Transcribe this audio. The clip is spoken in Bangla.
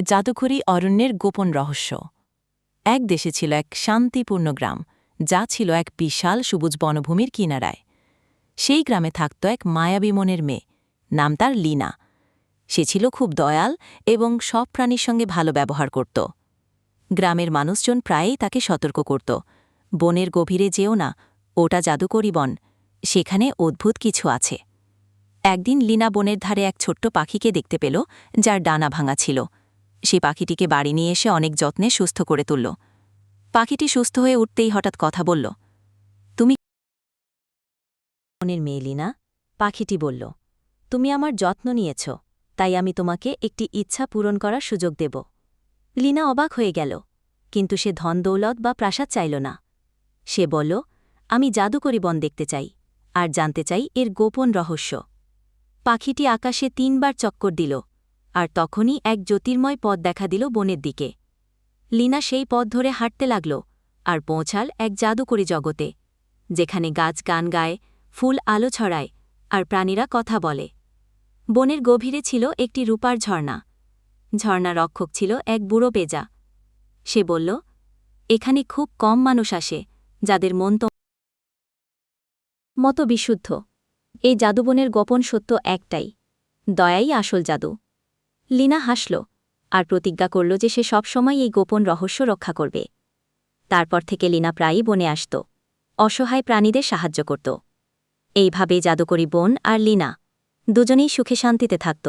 জাদুকরি অরণ্যের গোপন রহস্য। এক দেশে ছিল এক শান্তিপূর্ণ গ্রাম, যা ছিল এক বিশাল সবুজ বনভূমির কিনারায়। সেই গ্রামে থাকত এক মায়াবী মনের মেয়ে, নাম তার লীনা। সে ছিল খুব দয়াল এবং সব প্রাণীর সঙ্গে ভালো ব্যবহার করত। গ্রামের মানুষজন প্রায়ই তাকে সতর্ক করত, বনের গভীরে যেও না, ওটা জাদুকরি বন, সেখানে অদ্ভুত কিছু আছে। একদিন লীনা বনের ধারে এক ছোট্ট পাখিকে দেখতে পেল, যার ডানা ভাঙা ছিল। সে পাখিটিকে বাড়ি নিয়ে এসে অনেক যত্নে সুস্থ করে তুলল। পাখিটি সুস্থ হয়ে উঠতেই হঠাৎ কথা বলল, তুমি বনের মেয়ে লীনা? পাখিটি বলল, তুমি আমার যত্ন নিয়েছ, তাই আমি তোমাকে একটি ইচ্ছা পূরণ করার সুযোগ দেব। লীনা অবাক হয়ে গেল, কিন্তু সে ধন দৌলত বা প্রাসাদ চাইল না। সে বলল, আমি জাদুকরি বন দেখতে চাই, আর জানতে চাই এর গোপন রহস্য। পাখিটি আকাশে ৩ বার চক্কর দিল, আর তখনই এক জ্যোতির্ময় পথ দেখা দিল বনের দিকে। লীনা সেই পথ ধরে হাঁটতে লাগল, আর পৌঁছাল এক জাদুকরি জগতে, যেখানে গাছ গান গায়, ফুল আলো ছড়ায়, আর প্রাণীরা কথা বলে। বনের গভীরে ছিল একটি রূপার ঝর্ণা। ঝর্ণা রক্ষক ছিল এক বুড়ো পেজা। সে বলল, এখানে খুব কম মানুষ আসে, যাদের মন মতো বিশুদ্ধ। এই জাদুবনের গোপন সত্য একটাই, দয়াই আসল জাদু। লীনা হাসল, আর প্রতিজ্ঞা করল যে সে সবসময় এই গোপন রহস্য রক্ষা করবে। তারপর থেকে লীনা প্রায়ই বনে আসত, অসহায় প্রাণীদের সাহায্য করত। এইভাবে জাদুকরি বোন আর লীনা দুজনেই সুখে শান্তিতে থাকত।